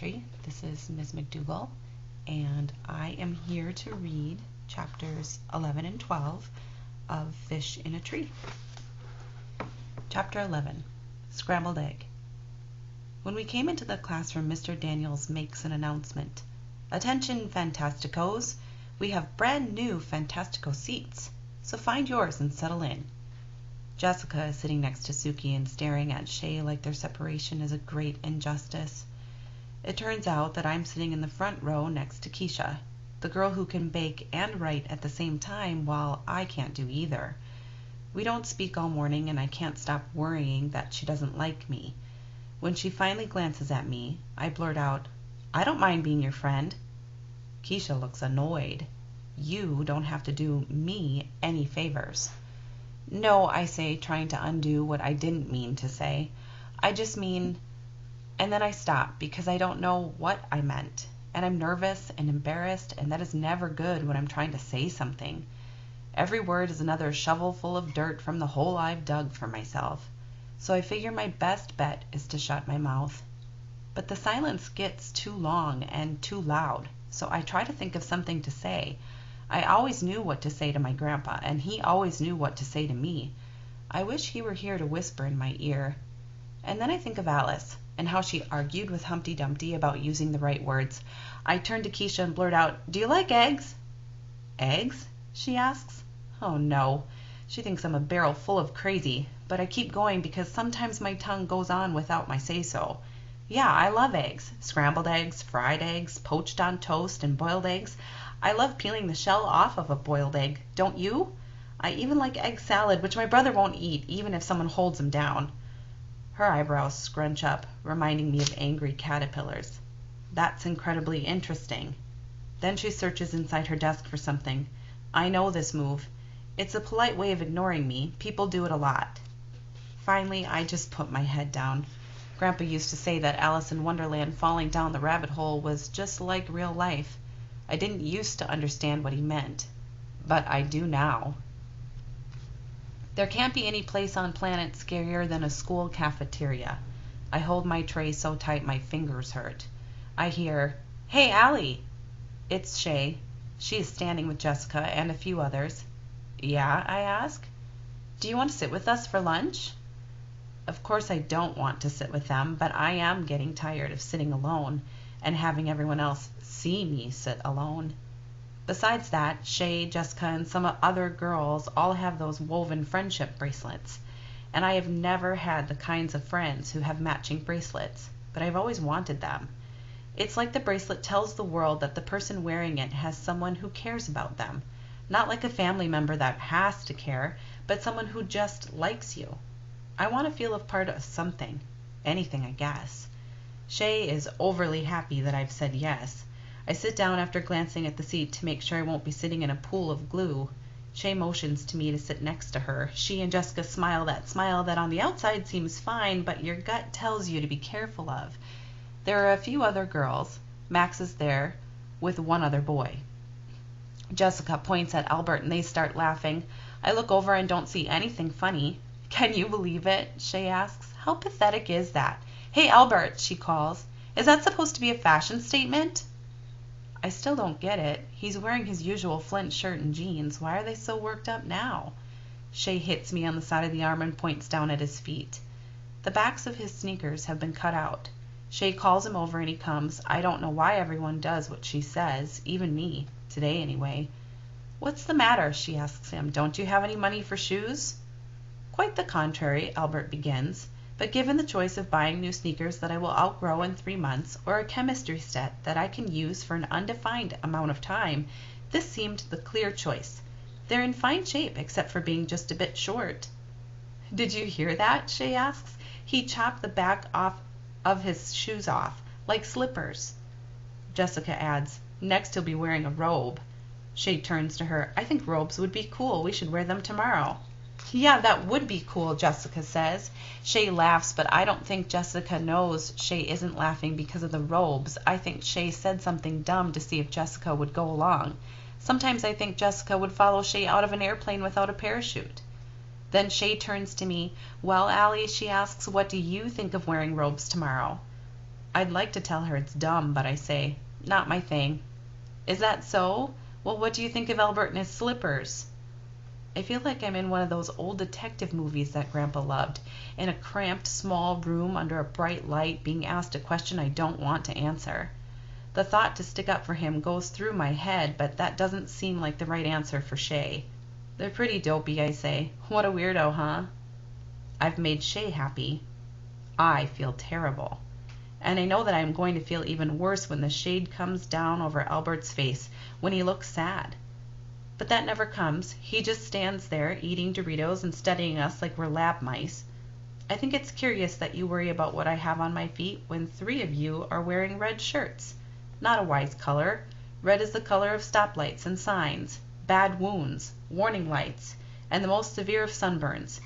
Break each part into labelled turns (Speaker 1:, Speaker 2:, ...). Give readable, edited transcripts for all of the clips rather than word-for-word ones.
Speaker 1: Elementary. This is Ms. McDougall, and I am here to read chapters 11 and 12 of Fish in a Tree. Chapter 11, Scrambled Egg. When we came into the classroom, Mr. Daniels makes an announcement. Attention, Fantasticos! We have brand new Fantastico seats, so find yours and settle in. Jessica is sitting next to Suki and staring at Shay like their separation is a great injustice. It turns out that I'm sitting in the front row next to Keisha, the girl who can bake and write at the same time while I can't do either. We don't speak all morning and I can't stop worrying that she doesn't like me. When she finally glances at me, I blurt out, "I don't mind being your friend." Keisha looks annoyed. "You don't have to do me any favors." "No," I say, trying to undo what I didn't mean to say. "I just mean..." And then I stop because I don't know what I meant. And I'm nervous and embarrassed, and that is never good when I'm trying to say something. Every word is another shovelful of dirt from the hole I've dug for myself. So I figure my best bet is to shut my mouth. But the silence gets too long and too loud, so I try to think of something to say. I always knew what to say to my grandpa, and he always knew what to say to me. I wish he were here to whisper in my ear. And then I think of Alice, and how she argued with Humpty Dumpty about using the right words. I turn to Keisha and blurt out, "Do you like eggs?" "Eggs?" she asks. Oh no, she thinks I'm a barrel full of crazy, but I keep going because sometimes my tongue goes on without my say-so. Yeah, I love eggs. Scrambled eggs, fried eggs, poached on toast, and boiled eggs. I love peeling the shell off of a boiled egg. Don't you? I even like egg salad, which my brother won't eat, even if someone holds him down. Her eyebrows scrunch up, reminding me of angry caterpillars. That's incredibly interesting. Then she searches inside her desk for something. I know this move. It's a polite way of ignoring me. People do it a lot. Finally, I just put my head down. Grandpa used to say that Alice in Wonderland falling down the rabbit hole was just like real life. I didn't used to understand what he meant, but I do now. There can't be any place on planet scarier than a school cafeteria. I hold my tray so tight my fingers hurt. I hear, "Hey, Allie!" It's Shay. She is standing with Jessica and a few others. "Yeah?" I ask. "Do you want to sit with us for lunch?" Of course I don't want to sit with them, but I am getting tired of sitting alone and having everyone else see me sit alone. Besides that, Shay, Jessica, and some other girls all have those woven friendship bracelets, and I have never had the kinds of friends who have matching bracelets, but I've always wanted them. It's like the bracelet tells the world that the person wearing it has someone who cares about them, not like a family member that has to care, but someone who just likes you. I want to feel a part of something, anything I guess. Shay is overly happy that I've said yes. I sit down after glancing at the seat to make sure I won't be sitting in a pool of glue. Shay motions to me to sit next to her. She and Jessica smile that smile that on the outside seems fine, but your gut tells you to be careful of. There are a few other girls. Max is there with one other boy. Jessica points at Albert and they start laughing. I look over and don't see anything funny. "Can you believe it?" Shay asks. "How pathetic is that? Hey, Albert," she calls. "Is that supposed to be a fashion statement?" I still don't get it. He's wearing his usual Flint shirt and jeans. Why are they so worked up now? Shay hits me on the side of the arm and points down at his feet. The backs of his sneakers have been cut out. Shay calls him over and he comes. I don't know why everyone does what she says, even me, today anyway. "What's the matter?" she asks him. "Don't you have any money for shoes?" "Quite the contrary," Albert begins. "But given the choice of buying new sneakers that I will outgrow in 3 months, or a chemistry set that I can use for an undefined amount of time, this seemed the clear choice. They're in fine shape, except for being just a bit short." "Did you hear that?" Shay asks. "He chopped the back of his shoes off, like slippers." Jessica adds, "Next he'll be wearing a robe." Shay turns to her. "I think robes would be cool. We should wear them tomorrow." "Yeah, that would be cool," Jessica says. Shay laughs, but I don't think Jessica knows Shay isn't laughing because of the robes. I think Shay said something dumb to see if Jessica would go along. Sometimes I think Jessica would follow Shay out of an airplane without a parachute. Then Shay turns to me. "Well, Allie," she asks, "what do you think of wearing robes tomorrow?" I'd like to tell her it's dumb, but I say, not my thing. Is that so? Well, what do you think of Albert and his slippers? I feel like I'm in one of those old detective movies that Grandpa loved, in a cramped, small room under a bright light, being asked a question I don't want to answer. The thought to stick up for him goes through my head, but that doesn't seem like the right answer for Shay. They're pretty dopey, I say. What a weirdo, huh? I've made Shay happy. I feel terrible. And I know that I'm going to feel even worse when the shade comes down over Albert's face, when he looks sad. But that never comes. He just stands there, eating Doritos and studying us like we're lab mice. I think it's curious that you worry about what I have on my feet when 3 of you are wearing red shirts. Not a wise color. Red is the color of stoplights and signs, bad wounds, warning lights, and the most severe of sunburns.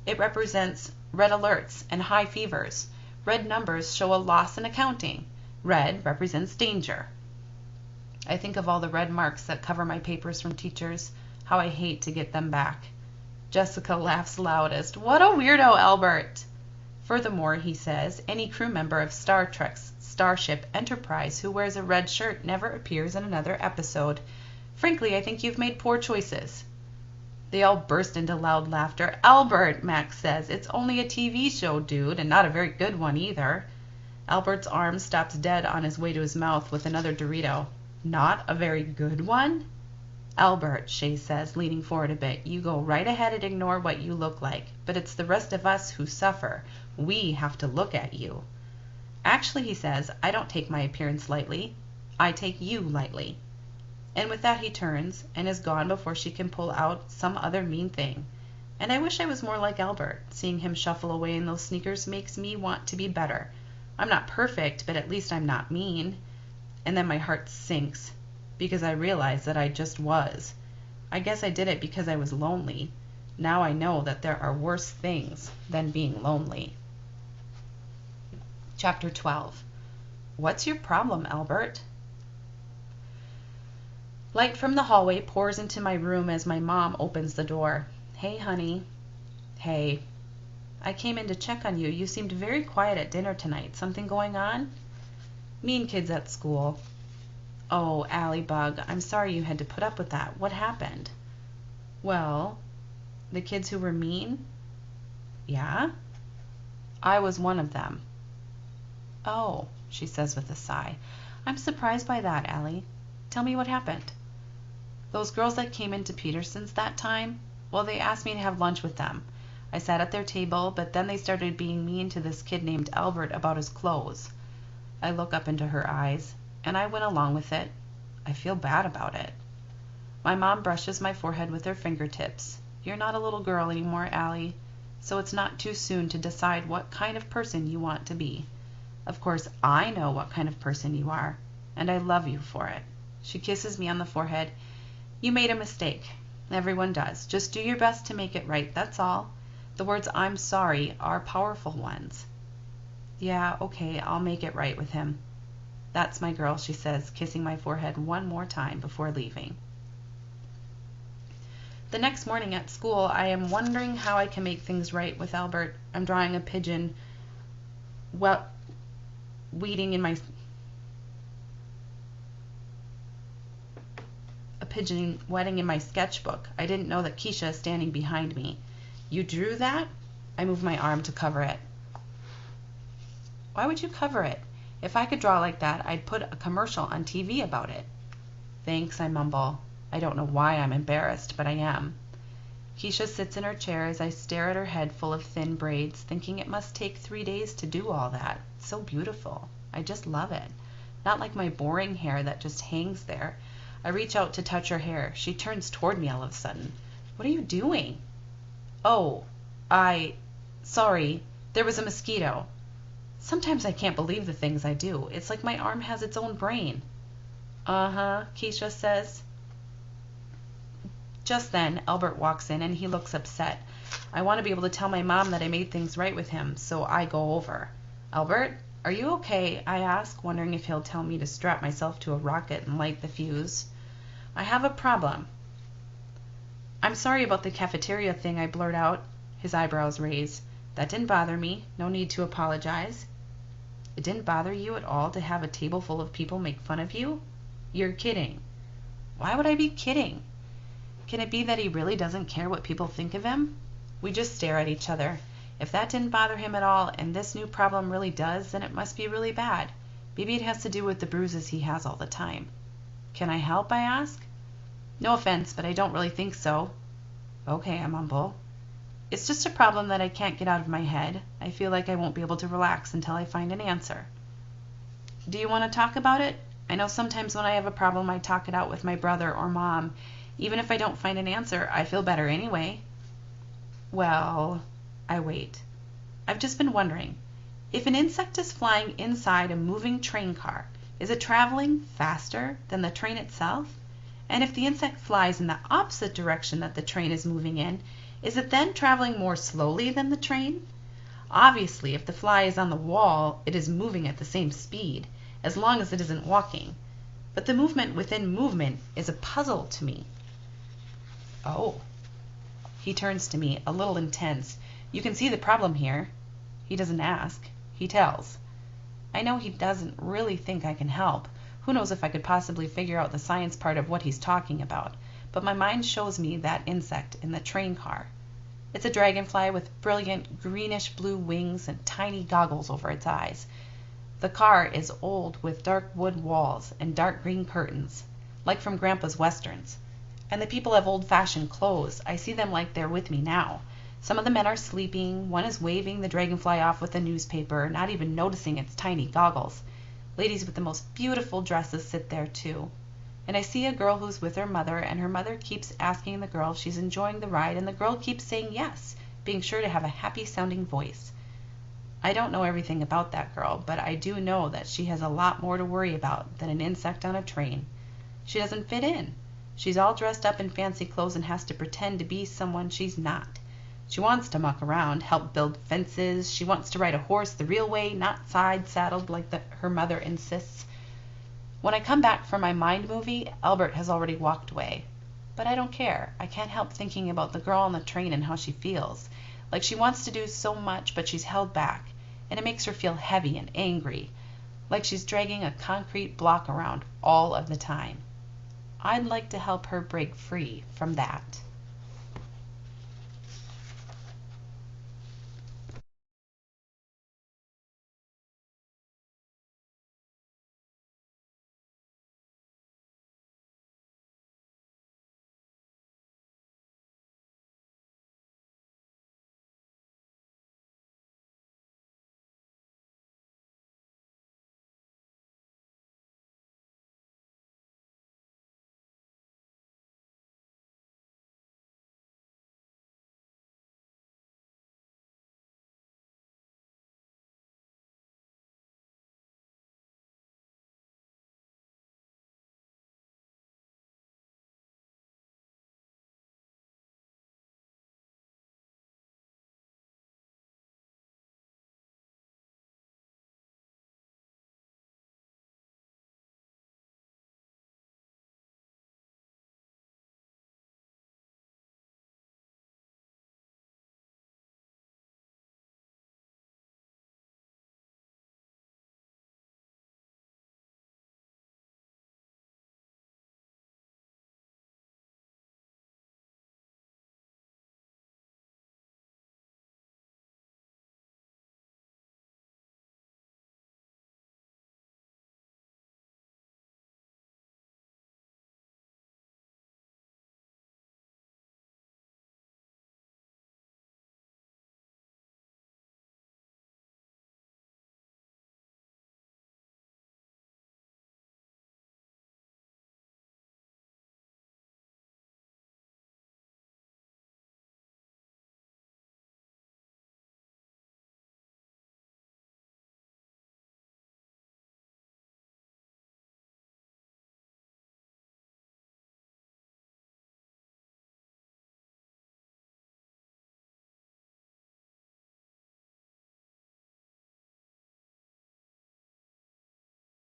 Speaker 1: It represents red alerts and high fevers. Red numbers show a loss in accounting. Red represents danger. I think of all the red marks that cover my papers from teachers, how I hate to get them back. Jessica laughs loudest. What a weirdo, Albert! Furthermore, he says, any crew member of Star Trek's Starship Enterprise who wears a red shirt never appears in another episode. Frankly, I think you've made poor choices. They all burst into loud laughter. Albert, Max says, it's only a TV show, dude, and not a very good one either. Albert's arm stops dead on his way to his mouth with another Dorito. Not a very good one? Albert, Shay says, leaning forward a bit, you go right ahead and ignore what you look like, but it's the rest of us who suffer. We have to look at you. Actually, he says, I don't take my appearance lightly. I take you lightly. And with that he turns and is gone before she can pull out some other mean thing. And I wish I was more like Albert. Seeing him shuffle away in those sneakers makes me want to be better. I'm not perfect, but at least I'm not mean. And then my heart sinks, because I realize that I just was. I guess I did it because I was lonely. Now I know that there are worse things than being lonely. Chapter 12. What's your problem, Albert? Light from the hallway pours into my room as my mom opens the door. Hey, honey. Hey. I came in to check on you. You seemed very quiet at dinner tonight. Something going on? Mean kids at school. Oh, Allie Bug, I'm sorry you had to put up with that. What happened? Well, the kids who were mean? Yeah? I was one of them. Oh, she says with a sigh. I'm surprised by that, Allie. Tell me what happened. Those girls that came into Peterson's that time, well, they asked me to have lunch with them. I sat at their table, but then they started being mean to this kid named Albert about his clothes. I look up into her eyes, and I went along with it. I feel bad about it. My mom brushes my forehead with her fingertips. You're not a little girl anymore, Allie, so it's not too soon to decide what kind of person you want to be. Of course, I know what kind of person you are, and I love you for it. She kisses me on the forehead. You made a mistake. Everyone does. Just do your best to make it right, that's all. The words I'm sorry are powerful ones. Yeah, okay, I'll make it right with him. That's my girl, she says, kissing my forehead one more time before leaving. The next morning at school, I am wondering how I can make things right with Albert. I'm drawing a pigeon weeding in my pigeon wedding in my sketchbook. I didn't know that Keisha is standing behind me. You drew that? I move my arm to cover it. Why would you cover it? If I could draw like that, I'd put a commercial on TV about it. Thanks, I mumble. I don't know why I'm embarrassed, but I am. Keisha sits in her chair as I stare at her head full of thin braids, thinking it must take 3 days to do all that. It's so beautiful. I just love it. Not like my boring hair that just hangs there. I reach out to touch her hair. She turns toward me all of a sudden. What are you doing? Oh, sorry, there was a mosquito. Sometimes I can't believe the things I do. It's like my arm has its own brain. Uh-huh, Keisha says. Just then, Albert walks in and he looks upset. I want to be able to tell my mom that I made things right with him, so I go over. Albert, are you okay? I ask, wondering if he'll tell me to strap myself to a rocket and light the fuse. I have a problem. I'm sorry about the cafeteria thing, I blurt out. His eyebrows raise. That didn't bother me. No need to apologize. It didn't bother you at all to have a table full of people make fun of you? You're kidding. Why would I be kidding? Can it be that he really doesn't care what people think of him? We just stare at each other. If that didn't bother him at all, and this new problem really does, then it must be really bad. Maybe it has to do with the bruises he has all the time. Can I help, I ask. No offense, but I don't really think so. Okay, I mumble. It's just a problem that I can't get out of my head. I feel like I won't be able to relax until I find an answer. Do you want to talk about it? I know sometimes when I have a problem I talk it out with my brother or mom. Even if I don't find an answer, I feel better anyway. Well, I wait. I've just been wondering, if an insect is flying inside a moving train car, is it traveling faster than the train itself? And if the insect flies in the opposite direction that the train is moving in, is it then traveling more slowly than the train? Obviously, if the fly is on the wall, it is moving at the same speed, as long as it isn't walking. But the movement within movement is a puzzle to me. Oh. He turns to me, a little intense. You can see the problem here. He doesn't ask. He tells. I know he doesn't really think I can help. Who knows if I could possibly figure out the science part of what he's talking about. But my mind shows me that insect in the train car. It's a dragonfly with brilliant greenish-blue wings and tiny goggles over its eyes. The car is old with dark wood walls and dark green curtains, like from Grandpa's westerns. And the people have old-fashioned clothes. I see them like they're with me now. Some of the men are sleeping. One is waving the dragonfly off with a newspaper, not even noticing its tiny goggles. Ladies with the most beautiful dresses sit there too. And I see a girl who's with her mother, and her mother keeps asking the girl if she's enjoying the ride, and the girl keeps saying yes, being sure to have a happy-sounding voice. I don't know everything about that girl, but I do know that she has a lot more to worry about than an insect on a train. She doesn't fit in. She's all dressed up in fancy clothes and has to pretend to be someone she's not. She wants to muck around, help build fences. She wants to ride a horse the real way, not side-saddled like her mother insists. When I come back from my mind movie, Albert has already walked away. But I don't care. I can't help thinking about the girl on the train and how she feels. Like she wants to do so much, but she's held back. And it makes her feel heavy and angry. Like she's dragging a concrete block around all of the time. I'd like to help her break free from that.